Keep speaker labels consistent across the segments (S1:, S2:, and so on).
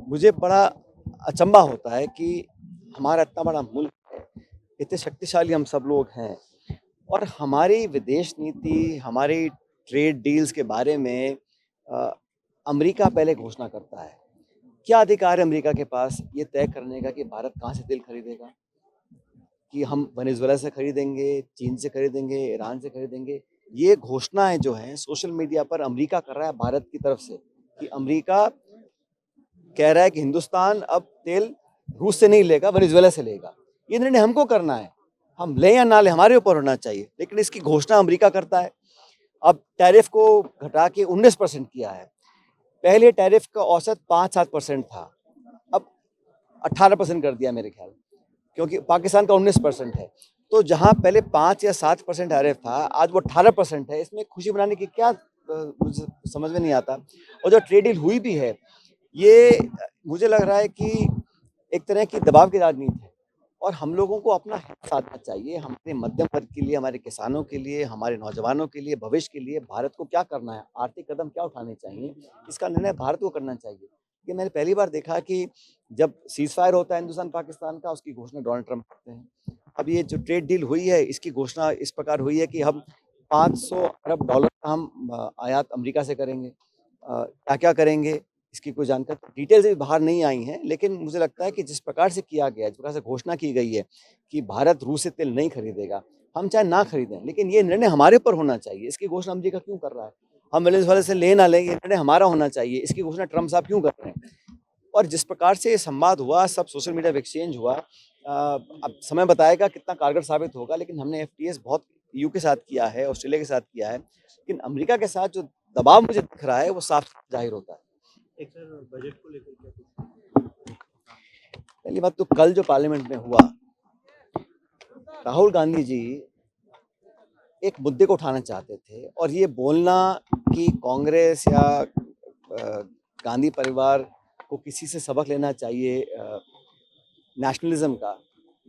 S1: मुझे बड़ा अचंभा होता है कि हमारा इतना बड़ा मुल्क है, इतने शक्तिशाली हम सब लोग हैं और हमारी विदेश नीति, हमारी ट्रेड डील्स के बारे में अ, अमेरिका पहले घोषणा करता है। क्या अधिकार है अमेरिका के पास ये तय करने का कि भारत कहाँ से तेल खरीदेगा? कि हम वेनेजुएला से खरीदेंगे, चीन से खरीदेंगे, ईरान से खरीदेंगे। ये घोषणाएँ जो हैं सोशल मीडिया पर अमेरिका कर रहा है भारत की तरफ से कि अमेरिका कह रहा है कि हिंदुस्तान अब तेल रूस से नहीं लेगा, वेनेजुएला से लेगा। ये निर्णय हमको करना है, हम लें या ना लें हमारे ऊपर होना चाहिए, लेकिन इसकी घोषणा अमेरिका करता है। अब टैरिफ को घटा के 19% किया है। पहले टैरिफ का औसत 5-7% था, अब 18% कर दिया मेरे ख्याल, क्योंकि पाकिस्तान का 19% है। तो जहाँ पहले 5 या 7% टैरिफ था, आज वो 18% है। इसमें खुशी मनाने की क्या मुझे समझ में नहीं आता। और जो ट्रेड डील हुई भी है, ये मुझे लग रहा है कि एक तरह की दबाव की राजनीति है और हम लोगों को अपना हित साधना चाहिए। हमारे मध्यम वर्ग के लिए, हमारे किसानों के लिए, हमारे नौजवानों के लिए, भविष्य के लिए भारत को क्या करना है, आर्थिक कदम क्या उठाने चाहिए, इसका निर्णय भारत को करना चाहिए। ये मैंने पहली बार देखा कि जब सीज़फायर होता है हिंदुस्तान पाकिस्तान का, उसकी घोषणा डोनाल्ड ट्रंप करते हैं। अब ये जो ट्रेड डील हुई है, इसकी घोषणा इस प्रकार हुई है कि हम 500 अरब डॉलर का हम आयात अमेरिका से करेंगे। क्या-क्या करेंगे इसकी कोई जानकारी डिटेल्स भी बाहर नहीं आई हैं, लेकिन मुझे लगता है कि जिस प्रकार से किया गया है, जिस प्रकार से घोषणा की गई है कि भारत रूस से तेल नहीं खरीदेगा, हम चाहे ना खरीदें, लेकिन ये निर्णय हमारे ऊपर होना चाहिए। इसकी घोषणा अमेरिका क्यों कर रहा है? हम वेनेजुएला से लें ना लें, ये निर्णय हमारा होना चाहिए। इसकी घोषणा ट्रंप साहब क्यों कर रहे हैं? और जिस प्रकार से ये संवाद हुआ, सब सोशल मीडिया पे एक्सचेंज हुआ, अब समय बताएगा कितना कारगर साबित होगा, लेकिन हमने एफटीएस बहुत ईयू के साथ किया है, ऑस्ट्रेलिया के साथ किया है, लेकिन अमेरिका के साथ जो दबाव मुझे दिख रहा है, वो साफ ज़ाहिर होता है।
S2: एक सर बजट को लेकर क्या कुछ?
S1: पहली बात तो कल जो पार्लियामेंट में हुआ, राहुल गांधी जी एक मुद्दे को उठाना चाहते थे और ये बोलना कि कांग्रेस या गांधी परिवार को किसी से सबक लेना चाहिए नेशनलिज्म का,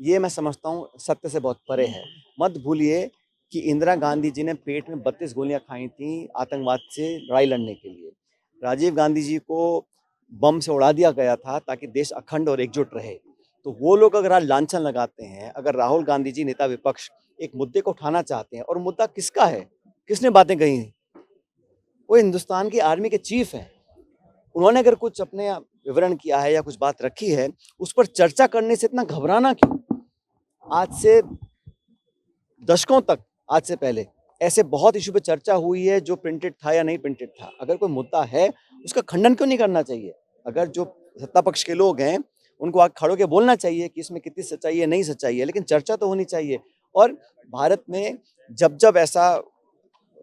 S1: ये मैं समझता हूँ सत्य से बहुत परे है। मत भूलिए कि इंदिरा गांधी जी ने पेट में 32 गोलियां खाई थी आतंकवाद से लड़ाई लड़ने के लिए। राजीव गांधी जी को बम से उड़ा दिया गया था ताकि देश अखंड और एकजुट रहे। तो वो लोग अगर आज लांछन लगाते हैं, अगर राहुल गांधी जी नेता विपक्ष एक मुद्दे को उठाना चाहते हैं, और मुद्दा किसका है, किसने बातें कही हैं? वो हिंदुस्तान की आर्मी के चीफ हैं। उन्होंने अगर कुछ अपने विवरण किया है या कुछ बात रखी है, उस पर चर्चा करने से इतना घबराना क्यों? आज से दशकों तक, आज से पहले ऐसे बहुत इशू पे चर्चा हुई है जो प्रिंटेड था या नहीं प्रिंटेड था। अगर कोई मुद्दा है, उसका खंडन क्यों नहीं करना चाहिए? अगर जो सत्ता पक्ष के लोग हैं, उनको आगे खड़े होके बोलना चाहिए कि इसमें कितनी सच्चाई है, नहीं सच्चाई है, लेकिन चर्चा तो होनी चाहिए। और भारत में जब-जब ऐसा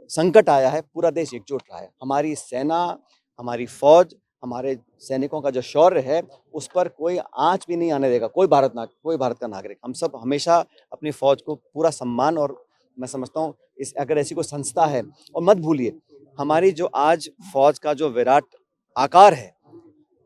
S1: संकट आया है, पूरा देश एकजुट रहा है। हमारी सेना, हमारी फौज, हमारे सैनिकों का जो शौर्य है, उस पर कोई आँच भी नहीं आने देगा कोई भारत का नागरिक। हम सब हमेशा अपनी फौज को पूरा सम्मान, और मैं समझता हूँ इस अगर ऐसी कोई संस्था है, और मत भूलिए हमारी जो आज फौज का जो विराट आकार है,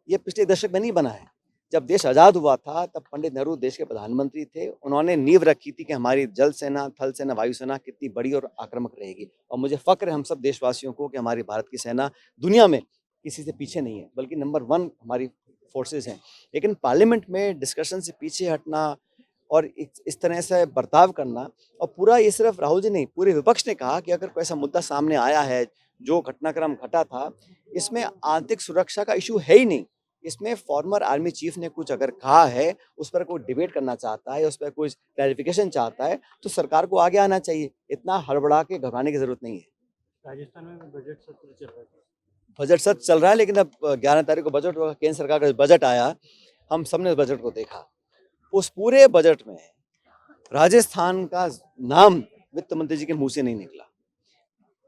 S1: ये पिछले दशक में नहीं बना है। जब देश आज़ाद हुआ था, तब पंडित नेहरू देश के प्रधानमंत्री थे। उन्होंने नींव रखी थी कि हमारी जल सेना, थल सेना, वायु सेना कितनी बड़ी और आक्रामक रहेगी। और मुझे फ़क्र है हम सब देशवासियों को कि हमारी भारत की सेना दुनिया में किसी से पीछे नहीं है, बल्कि नंबर 1 हमारी फोर्सेज़ हैं। लेकिन पार्लियामेंट में डिस्कशन से पीछे हटना और इस तरह से बर्ताव करना, और पूरा ये सिर्फ राहुल जी नहीं, पूरे विपक्ष ने कहा कि अगर कोई ऐसा मुद्दा सामने आया है, जो घटनाक्रम घटा था, इसमें आंतरिक सुरक्षा का इश्यू है ही नहीं। इसमें फॉर्मर आर्मी चीफ ने कुछ अगर कहा है, उस पर कोई डिबेट करना चाहता है, उस पर कोई क्लैरिफिकेशन चाहता है, तो सरकार को आगे आना चाहिए। इतना हड़बड़ा के घबराने की ज़रूरत नहीं है।
S2: राजस्थान में बजट सत्र चल रहा है।
S1: बजट सत्र चल रहा है, लेकिन अब 11 तारीख को बजट होगा। केंद्र सरकार का बजट आया, हम सबने बजट को देखा। उस पूरे बजट में राजस्थान का नाम वित्त मंत्री जी के मुँह से नहीं निकला।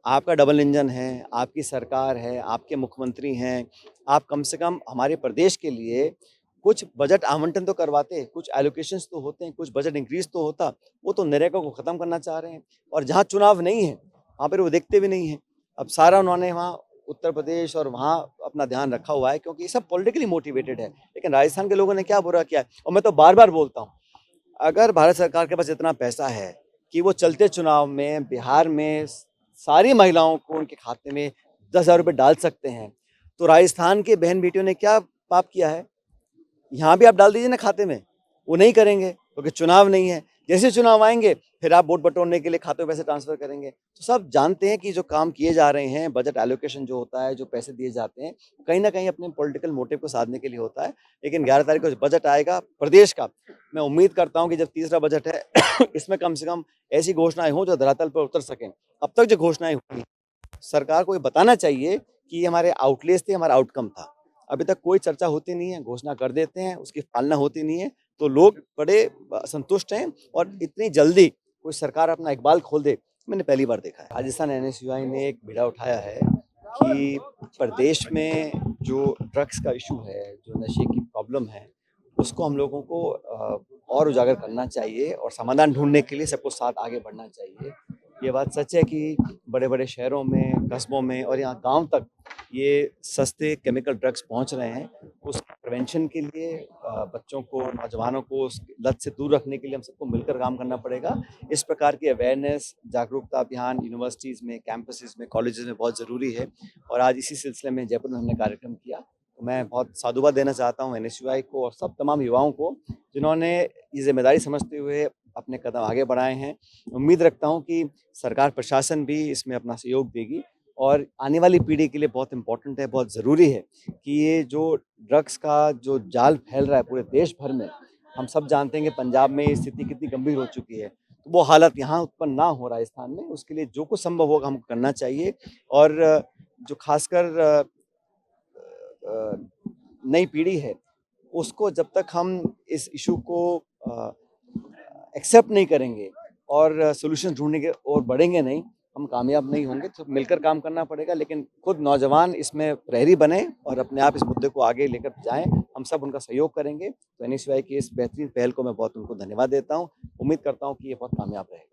S1: आपका डबल इंजन है, आपकी सरकार है, आपके मुख्यमंत्री हैं, आप कम से कम हमारे प्रदेश के लिए कुछ बजट आवंटन तो करवाते, कुछ एलोकेशंस तो होते हैं, कुछ बजट इंक्रीज़ तो होता। वो तो नरेगा को ख़त्म करना चाह रहे हैं, और जहाँ चुनाव नहीं है, वहाँ पर वो देखते भी नहीं हैं। अब सारा उन्होंने वहाँ उत्तर प्रदेश और वहाँ अपना ध्यान रखा हुआ है, क्योंकि ये सब पॉलिटिकली मोटिवेटेड है। लेकिन राजस्थान के लोगों ने क्या बुरा किया है? और मैं तो बार-बार बोलता हूँ, अगर भारत सरकार के पास इतना पैसा है कि वो चलते चुनाव में बिहार में सारी महिलाओं को उनके खाते में 10,000 रुपये डाल सकते हैं, तो राजस्थान के बहन बेटियों ने क्या पाप किया है? यहाँ भी आप डाल दीजिए ना खाते में, वो नहीं करेंगे क्योंकि चुनाव नहीं है। जैसे चुनाव आएंगे फिर आप वोट बटोरने के लिए खाते में पैसे ट्रांसफर करेंगे। तो सब जानते हैं कि जो काम किए जा रहे हैं, बजट एलोकेशन जो होता है, जो पैसे दिए जाते हैं, कहीं ना कहीं अपने पॉलिटिकल मोटिव को साधने के लिए होता है। लेकिन 11 तारीख को जो बजट आएगा प्रदेश का, मैं उम्मीद करता हूँ कि जब तीसरा बजट है इसमें कम से कम ऐसी घोषणाएं हों जो धरातल पर उतर सकें। अब तक जो घोषणाएं हुई, सरकार को ये बताना चाहिए कि ये हमारे आउटलेस थे, हमारा आउटकम था। अभी तक कोई चर्चा होती नहीं है, घोषणा कर देते हैं, उसकी पालना होती नहीं है, तो लोग बड़े असंतुष्ट हैं। और इतनी जल्दी कोई सरकार अपना इकबाल खोल दे, मैंने पहली बार देखा है। राजस्थान एनएसयूआई ने एक बीड़ा उठाया है कि प्रदेश में जो ड्रग्स का इशू है, जो नशे की प्रॉब्लम है, उसको हम लोगों को और उजागर करना चाहिए और समाधान ढूंढने के लिए सबको साथ आगे बढ़ना चाहिए। ये बात सच है कि बड़े बड़े शहरों में, कस्बों में और यहाँ गांव तक ये सस्ते केमिकल ड्रग्स पहुंच रहे हैं। उस प्रिवेंशन के लिए बच्चों को, नौजवानों को उस लत से दूर रखने के लिए हम सबको मिलकर काम करना पड़ेगा। इस प्रकार की अवेयरनेस, जागरूकता अभियान यूनिवर्सिटीज़ में, कैंपसेस में, कॉलेजेस में बहुत ज़रूरी है। और आज इसी सिलसिले में जयपुर में हमने कार्यक्रम किया। तो मैं बहुत साधुवाद देना चाहता हूँ एनएसयूआई को और सब तमाम युवाओं को, जिन्होंने ये जिम्मेदारी समझते हुए अपने कदम आगे बढ़ाए हैं। उम्मीद रखता हूँ कि सरकार प्रशासन भी इसमें अपना सहयोग देगी और आने वाली पीढ़ी के लिए बहुत इम्पोर्टेंट है, बहुत ज़रूरी है कि ये जो ड्रग्स का जो जाल फैल रहा है पूरे देश भर में, हम सब जानते हैं कि पंजाब में ये स्थिति कितनी गंभीर हो चुकी है। तो वो हालत यहाँ उत्पन्न ना हो राजस्थान में, उसके लिए जो कुछ संभव होगा हमको करना चाहिए। और जो खासकर नई पीढ़ी है, उसको जब तक हम इस इशू को एक्सेप्ट नहीं करेंगे और सॉल्यूशन ढूंढने के और बढ़ेंगे नहीं, हम कामयाब नहीं होंगे। तो मिलकर काम करना पड़ेगा, लेकिन खुद नौजवान इसमें प्रहरी बने और अपने आप इस मुद्दे को आगे लेकर जाएं। हम सब उनका सहयोग करेंगे। तो एनएसयूआई की इस बेहतरीन पहल को मैं बहुत उनको धन्यवाद देता हूं। उम्मीद करता हूं कि ये बहुत कामयाब रहेगा।